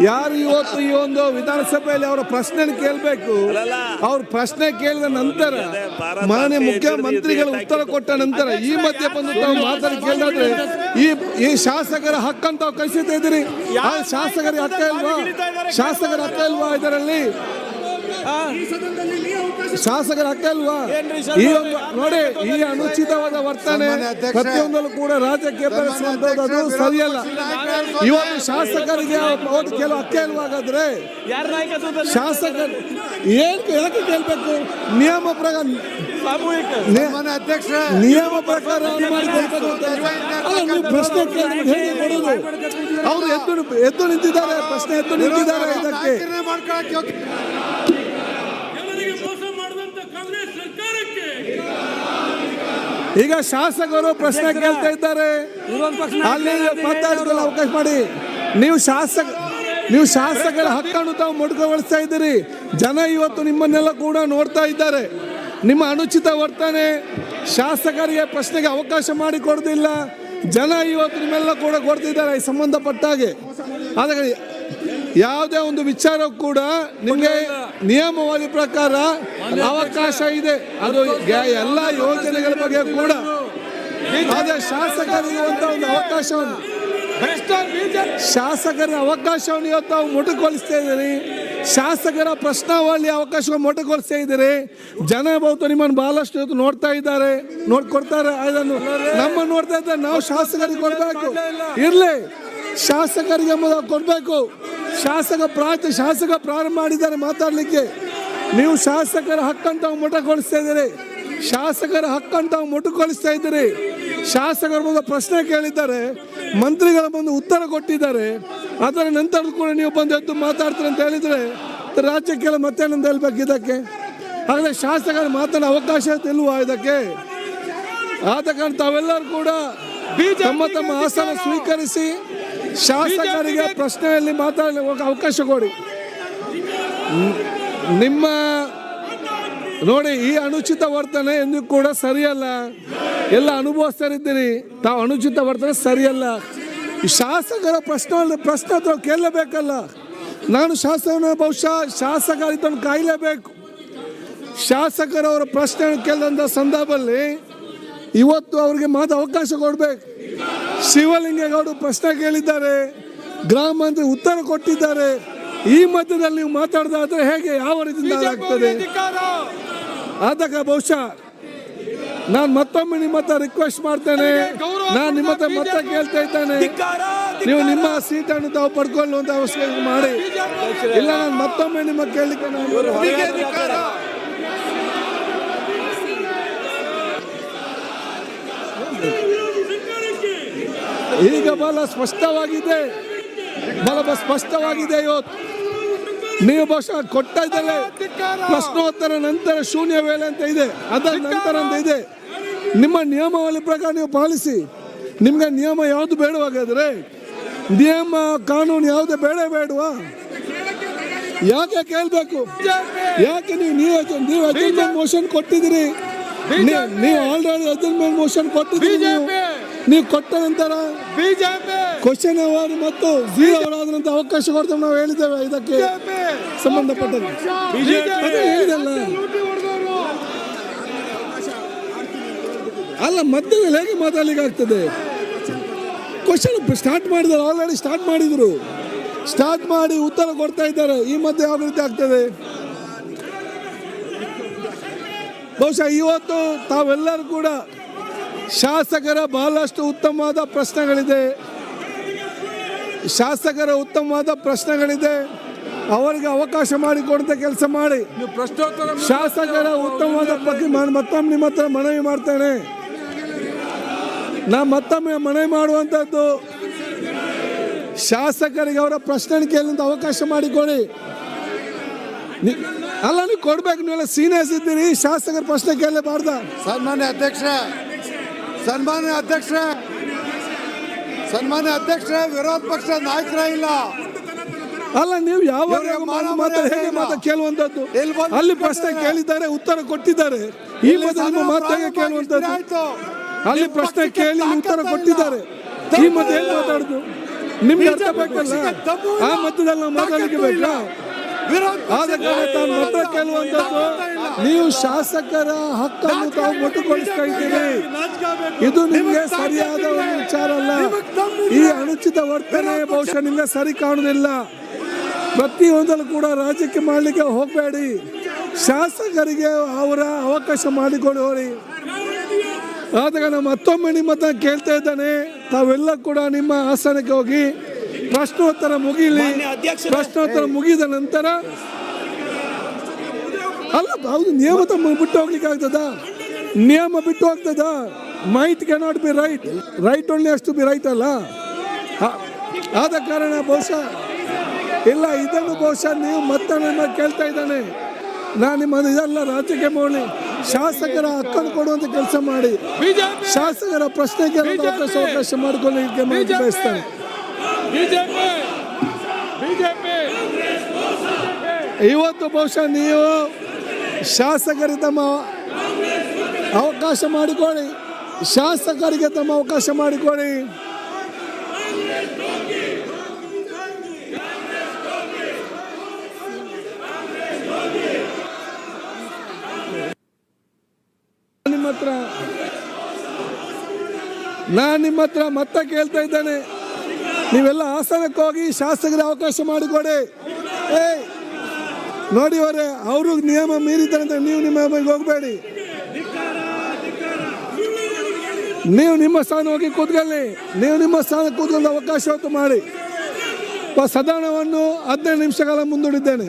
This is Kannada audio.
ಯಾರು ಇವತ್ತು ಈ ಒಂದು ವಿಧಾನಸಭೆಯಲ್ಲಿ ಅವರ ಪ್ರಶ್ನೆ ಕೇಳಬೇಕು. ಅವ್ರ ಪ್ರಶ್ನೆ ಕೇಳಿದ ನಂತರ ಮಾನ್ಯ ಮುಖ್ಯಮಂತ್ರಿಗಳು ಉತ್ತರ ಕೊಟ್ಟ ನಂತರ ಈ ಮಧ್ಯೆ ಬಂದು ತಾವು ಮಾತಾಡಿ ಕೇಳಿದ್ರೆ ಈ ಶಾಸಕರ ಹಕ್ಕಂತ ತಾವು ಕಳಿಸ್ತಾ ಇದ್ದೀರಿ. ಶಾಸಕರಿಗೆ ಹಕ್ಕ ಇಲ್ವಾ? ಶಾಸಕರ ಹಕ್ಕ ಇಲ್ವಾ? ಇದರಲ್ಲಿ ಶಾಸಕರ ಹಕ್ಕ ಇಲ್ವಾ? ಈ ಒಂದು ನೋಡಿ, ಈ ಅನುಚಿತವಾದ ವರ್ತನೆ ಪ್ರತಿಯೊಂದಲ್ಲೂ ಕೂಡ ರಾಜ್ಯಕ್ಕೆ ಬೆಳೆಸುವಂತದ್ದು ಅದು ಸರಿಯಲ್ಲ. ಇವತ್ತು ಶಾಸಕರಿಗೆ ಓಟ್ ಕೇಳುವ ಹಕ್ಕ ಇಲ್ವಾ? ಹಾಗಾದ್ರೆ ಶಾಸಕರು ಯಾಕೆ ಕೇಳ್ಬೇಕು? ನಿಯಮ ಪ್ರಕಾರ ನೀವು ಪ್ರಶ್ನೆ ಹೇಗೆ ಕೊಡೋದು? ಅವರು ಎದ್ದು ನಿಂತಿದ್ದಾರೆ, ಪ್ರಶ್ನೆ ಎದ್ದು ನಿಂತಿದ್ದಾರೆ. ಇದಕ್ಕೆ ಈಗ ಶಾಸಕರು ಪ್ರಶ್ನೆ ಕೇಳ್ತಾ ಇದ್ದಾರೆ, ಅಲ್ಲಿ ಮಾತಾಡಲು ಅವಕಾಶ ಮಾಡಿ. ನೀವು ಶಾಸಕರ ಹಕ್ಕನ್ನು ತಾವು ಮೊಟಕುಗೊಳಿಸ್ತಾ ಇದ್ದೀರಿ. ಜನ ಇವತ್ತು ನಿಮ್ಮನ್ನೆಲ್ಲ ಕೂಡ ನೋಡ್ತಾ ಇದ್ದಾರೆ. ನಿಮ್ಮ ಅನುಚಿತ ವರ್ತನೆ ಶಾಸಕರಿಗೆ ಪ್ರಶ್ನೆಗೆ ಅವಕಾಶ ಮಾಡಿ ಕೊಡುವುದಿಲ್ಲ. ಜನ ಇವತ್ತು ನಿಮ್ಮೆಲ್ಲ ಕೂಡ ಕೊಡ್ತಿದ್ದಾರೆ ಈ ಸಂಬಂಧಪಟ್ಟಾಗೆ. ಆದರೆ ಯಾವುದೇ ಒಂದು ವಿಚಾರ ಕೂಡ ನಿಮಗೆ ನಿಯಮವಾದಿ ಪ್ರಕಾರ ಅವಕಾಶ ಇದೆ. ಅದು ಎಲ್ಲ ಯೋಜನೆಗಳ ಬಗ್ಗೆ ಕೂಡ ಅದೇ ಶಾಸಕರಿಗೆ ಒಂದು ಅವಕಾಶವನ್ನು ಇವತ್ತು ನಾವು ಮೊಟಕುಗೊಳಿಸ್ತಾ ಇದ್ದೀರಿ. ಶಾಸಕರ ಪ್ರಶ್ನಾವಳಿ ಅವಕಾಶವನ್ನು ಮೊಟಕುಗೊಳಿಸ್ತಾ ಇದ್ದೀರಿ. ಜನ ಬಹುತ ನಿಮ್ಮನ್ನು ಬಹಳಷ್ಟು ಇವತ್ತು ನೋಡ್ತಾ ಇದ್ದಾರೆ, ನೋಡ್ಕೊಡ್ತಾರೆ. ಅದನ್ನು ನಮ್ಮ ನೋಡ್ತಾ ಇದ್ದಾರೆ. ನಾವು ಶಾಸಕರಿಗೆ ಕೊಡಬೇಕು, ಇರಲಿ ಶಾಸಕರಿಗೆ ಕೊಡಬೇಕು. ಶಾಸಕ ಪ್ರಾರಂಭ ಮಾಡಿದ್ದಾರೆ ಮಾತಾಡಲಿಕ್ಕೆ. ನೀವು ಶಾಸಕರ ಹಕ್ಕಂತ ಮೊಟಕುಗೊಳಿಸ್ತಾ ಇದ್ದೀರಿ. ಶಾಸಕರ ಹಕ್ಕಂತ ಮೊಟಕುಗೊಳಿಸ್ತಾ ಇದ್ದೀರಿ. ಶಾಸಕರ ಮುಂದೆ ಪ್ರಶ್ನೆ ಕೇಳಿದ್ದಾರೆ, ಮಂತ್ರಿಗಳ ಮುಂದೆ ಉತ್ತರ ಕೊಟ್ಟಿದ್ದಾರೆ. ಅದರ ನಂತರ ಕೂಡ ನೀವು ಬಂದು ಎದ್ದು ಮಾತಾಡ್ತೀರಿ ಅಂತ ಹೇಳಿದರೆ ರಾಜ್ಯಕ್ಕೆಲ್ಲ ಮತ್ತೇನಂತ ಹೇಳ್ಬೇಕು ಇದಕ್ಕೆ? ಹಾಗಾದರೆ ಶಾಸಕರ ಮಾತಾಡೋ ಅವಕಾಶ ಇಲ್ವಾ ಇದಕ್ಕೆ? ಆದ ಕಾರಣ ತಾವೆಲ್ಲರೂ ಕೂಡ ತಮ್ಮ ಆಸನ ಸ್ವೀಕರಿಸಿ ಶಾಸಕರಿಗೆ ಪ್ರಶ್ನೆಯಲ್ಲಿ ಮಾತಾಡಲಿಕ್ಕೆ ಅವಕಾಶ ಕೊಡಿ. ನಿಮ್ಮ ನೋಡಿ, ಈ ಅನುಚಿತ ವರ್ತನೆ ಎಂದು ಕೂಡ ಸರಿಯಲ್ಲ. ಎಲ್ಲ ಅನುಭವಿಸ್ತಾರಿದ್ದೀರಿ. ತಾವು ಅನುಚಿತ ವರ್ತನೆ ಸರಿಯಲ್ಲ. ಈ ಶಾಸಕರ ಪ್ರಶ್ನೆ ತಾವು ಕೇಳಲೇಬೇಕಲ್ಲ. ನಾನು ಬಹುಶಃ ಶಾಸಕರ ಇದನ್ನು ಕಾಯಲೇಬೇಕು. ಶಾಸಕರವರ ಪ್ರಶ್ನೆ ಕೇಳಿದಂಥ ಸಂದರ್ಭದಲ್ಲಿ ಇವತ್ತು ಅವರಿಗೆ ಅವಕಾಶ ಕೊಡಬೇಕು. ಶಿವಲಿಂಗೇಗೌಡರು ಪ್ರಶ್ನೆ ಕೇಳಿದ್ದಾರೆ, ಗ್ರಾಮ ಮಂತ್ರಿ ಉತ್ತರ ಕೊಟ್ಟಿದ್ದಾರೆ. ಈ ಮಧ್ಯದಲ್ಲಿ ನೀವು ಮಾತಾಡೋದಾದ್ರೆ ಹೇಗೆ, ಯಾವ ರೀತಿಯಿಂದ ಆಗ್ತದೆ? ಆದಾಗ ಬಹುಶಃ ನಾನು ಮತ್ತೊಮ್ಮೆ ನಿಮ್ಮ ಹತ್ರ ರಿಕ್ವೆಸ್ಟ್ ಮಾಡ್ತೇನೆ. ನಾನು ನಿಮ್ಮ ಹತ್ರ ಮತ್ತೆ ಕೇಳ್ತಾ ಇದ್ದೇನೆ, ನೀವು ನಿಮ್ಮ ಸೀಟನ್ನು ತಾವು ಪಡ್ಕೊಳ್ಳುವಂತ ಅವಶ್ಯಕತೆ ಮಾಡಿ. ಇಲ್ಲ, ನಾನು ಮತ್ತೊಮ್ಮೆ ನಿಮ್ಮ ಕೇಳಲಿಕ್ಕೆ ಈಗ ಬಹಳ ಸ್ಪಷ್ಟವಾಗಿದೆ. ಇವತ್ತು ನೀವು ಬಹುಶಃ ಕೊಟ್ಟ ಇದ್ದಲ್ಲ, ಪ್ರಶ್ನೋತ್ತರ ನಂತರ ಶೂನ್ಯ ವೇಳೆ ಅಂತ ಇದೆ, ಅದರ ನಂತರ ಅಂತ ಇದೆ. ನಿಮ್ಮ ನಿಯಮಾವಳಿ ಪ್ರಕಾರ ನೀವು ಪಾಲಿಸಿ. ನಿಮ್ಗೆ ನಿಯಮ ಯಾವುದು ಬೇಡವಾಗಾದ್ರೆ, ನಿಯಮ ಕಾನೂನು ಯಾವುದು ಬೇಡವಾ? ಯಾಕೆ ಕೇಳಬೇಕು? ಯಾಕೆ ನೀವು ಅಡ್ಜಸ್ಟ್ಮೆಂಟ್ ಮೋಷನ್ ಕೊಟ್ಟಿದ್ದೀರಿ? ನೀವು ಆಲ್ರೆಡಿ ಅಡ್ಜಸ್ಟ್ಮೆಂಟ್ ಮೋಷನ್ ಕೊಟ್ಟಿದ್ದೀರಿ. ನೀವು ಕೊಟ್ಟ ನಂತರ ಕ್ವಶನ್ ಅವರ್ ಮತ್ತು 0 ಅವರ್ ಆದ ನಂತರ ಅವಕಾಶ ಕೊಡ್ತೇವೆ ನಾವು ಹೇಳಿದ್ದೇವೆ. ಇದಕ್ಕೆ ಸಂಬಂಧಪಟ್ಟದ್ದು ಹೇಳಿದಲ್ಲ ಅಲ್ಲ, ಮಧ್ಯದಲ್ಲಿ ಹೇಗೆ ಮಾತಾಡ್ಲಿಕ್ಕೆ ಆಗ್ತದೆ? ಕ್ವಶನ್ ಸ್ಟಾರ್ಟ್ ಮಾಡಿದ್ದಾರೆ, ಆಲ್ರೆಡಿ ಸ್ಟಾರ್ಟ್ ಮಾಡಿ ಉತ್ತರ ಕೊಡ್ತಾ ಇದ್ದಾರೆ. ಈ ಮಧ್ಯೆ ಯಾವ ರೀತಿ ಆಗ್ತದೆ? ಬಹುಶಃ ಇವತ್ತು ತಾವೆಲ್ಲರೂ ಕೂಡ ಶಾಸಕರ ಬಹಳಷ್ಟು ಉತ್ತಮವಾದ ಪ್ರಶ್ನೆಗಳಿದೆ. ಅವರಿಗೆ ಅವಕಾಶ ಮಾಡಿಕೊಡುವಂಥ ಕೆಲಸ ಮಾಡಿ. ಶಾಸಕರ ಉತ್ತಮವಾದ ಬಗ್ಗೆ ಮತ್ತೊಮ್ಮೆ ನಿಮ್ಮ ಹತ್ರ ಮನವಿ ಮಾಡ್ತೇನೆ. ನಾ ಮತ್ತೊಮ್ಮೆ ಮನವಿ ಮಾಡುವಂಥದ್ದು, ಶಾಸಕರಿಗೆ ಅವರ ಪ್ರಶ್ನೆ ಕೇಳುವಂಥ ಅವಕಾಶ ಮಾಡಿಕೊಡಿ. ಅಲ್ಲ, ನೀವು ಕೊಡ್ಬೇಕು. ನೀವೆಲ್ಲ ಸೀನಿಯರ್ಸ್ ಇದ್ದೀರಿ, ಶಾಸಕರ ಪ್ರಶ್ನೆ ಕೇಳಲೇಬಾರ್ದ? ಸನ್ಮಾನ್ಯ ಅಧ್ಯಕ್ಷ ವಿರೋಧ ಪಕ್ಷ ನಾಯಕರ ಇಲ್ಲ. ಅಲ್ಲ, ನೀವು ಯಾವ ಹೇಗೆ ಕೇಳುವಂತದ್ದು? ಅಲ್ಲಿ ಪ್ರಶ್ನೆ ಕೇಳಿದ್ದಾರೆ, ಉತ್ತರ ಕೊಟ್ಟಿದ್ದಾರೆ. ಈ ಮೊದಲು ಮಾತು ಹೇಗೆ ಕೇಳುವಂತದ್ದು? ಅಲ್ಲಿ ಪ್ರಶ್ನೆ ಕೇಳಿ ಉತ್ತರ ಕೊಟ್ಟಿದ್ದಾರೆ. ಈ ಮಧ್ಯೆ ಏನು ಮಾತಾಡುದು? ನಿಮ್ಗೆ ಅರ್ಥ ಬೇಕಲ್ಲ, ಆ ಮಧ್ಯದಲ್ಲಿ ನಾವು ಮಾತಾಡಲಿಕ್ಕೆ ಬೇಕಾ? ಆದ ಕಾರಣ ತಾವು ಮತ ಕೇಳುವಂಥದ್ದು, ನೀವು ಶಾಸಕರ ಹಕ್ಕನ್ನು ತಾವು ಮೊಟಕುಗೊಳಿಸ್ತಾ ಇದ್ದೀರಿ. ಇದು ನಿಮಗೆ ಸರಿಯಾದ ಒಂದು ವಿಚಾರ ಅಲ್ಲ. ಈ ಅನುಚಿತ ವರ್ತನೆ ಬಹುಶಃ ನಿಮಗೆ ಸರಿ ಕಾಣುವುದಿಲ್ಲ. ಪ್ರತಿಯೊಂದನ್ನು ಕೂಡ ರಾಜ್ಯಕ್ಕೆ ಮಾಡಲಿಕ್ಕೆ ಹೋಗಬೇಡಿ. ಶಾಸಕರಿಗೆ ಅವರ ಅವಕಾಶ ಮಾಡಿಕೊಡುವರಿ. ಆದ ಕಾರಣ ಮತ್ತೊಮ್ಮೆ ನಿಮ್ಮ ಹತ್ರ ಕೇಳ್ತಾ ಇದ್ದಾನೆ, ತಾವೆಲ್ಲ ಕೂಡ ನಿಮ್ಮ ಆಸನಕ್ಕೆ ಹೋಗಿ ಪ್ರಶ್ನೋತ್ತರ ಮುಗಿಲಿ. ಪ್ರಶ್ನೋತ್ತರ ಮುಗಿದ ನಂತರ ಅಲ್ಲ, ಹೌದು, ನಿಯಮ ಬಿಟ್ಟು ಹೋಗ್ಲಿಕ್ಕೆ ಆಗ್ತದ? ನಿಯಮ ಬಿಟ್ಟು ಹೋಗ್ತದ? Might cannot be right, right only ಅಷ್ಟು ಬಿ ರೈಟ್ ಅಲ್ಲ. ಆದ ಕಾರಣ ಬಹುಶಃ ಇಲ್ಲ, ಇದನ್ನು ಬಹುಶಃ ನೀವು ಮತ್ತೆ ನನ್ನ ಕೇಳ್ತಾ ಇದ್ದಾನೆ. ನಾನು ನಿಮ್ಮ ಇದೆಲ್ಲ ರಾಜ್ಯಕ್ಕೆ ಮಾಡಿ ಶಾಸಕರ ಹಕ್ಕನ್ನು ಕೊಡುವಂತ ಕೆಲಸ ಮಾಡಿ, ಶಾಸಕರ ಪ್ರಶ್ನೆಗೆ ಅವಕಾಶ ಮಾಡಿಕೊಳ್ಳಲಿಕ್ಕೆ ಬಯಸ್ತಾನೆ. ಇವತ್ತು ಬಹುಶಃ ನೀವು ಶಾಸಕರಿಗೆ ತಮ್ಮ ಅವಕಾಶ ಮಾಡಿಕೊಳ್ಳಿ, ಶಾಸಕರಿಗೆ ತಮ್ಮ ಅವಕಾಶ ಮಾಡಿಕೊಳ್ಳಿ. ನಾನು ನಿಮ್ಮ ಹತ್ರ ಮತ್ತೆ ಕೇಳ್ತಾ ಇದ್ದೇನೆ, ನೀವೆಲ್ಲ ಹಾಸನಕ್ಕೆ ಹೋಗಿ ಶಾಸಕರ ಅವಕಾಶ ಮಾಡಿಕೊಡಿ. ನೋಡಿ ಅವರೇ, ಅವರು ನಿಯಮ ಮೀರಿದ್ದಾರೆ ಅಂತ ನೀವು ನಿಮ್ಮ ಹೋಗಬೇಡಿ. ನೀವು ನಿಮ್ಮ ಸ್ಥಾನ ಹೋಗಿ ಕೂತ್ಕೊಳ್ಳಿ. ನೀವು ನಿಮ್ಮ ಸ್ಥಾನ ಕೂತ್ಕೊಂಡು ಅವಕಾಶ ಹೊತ್ತು ಮಾಡಿ. ಸದನವನ್ನು 15 ನಿಮಿಷಗಳ ಮುಂದೂಡಿದ್ದೇನೆ.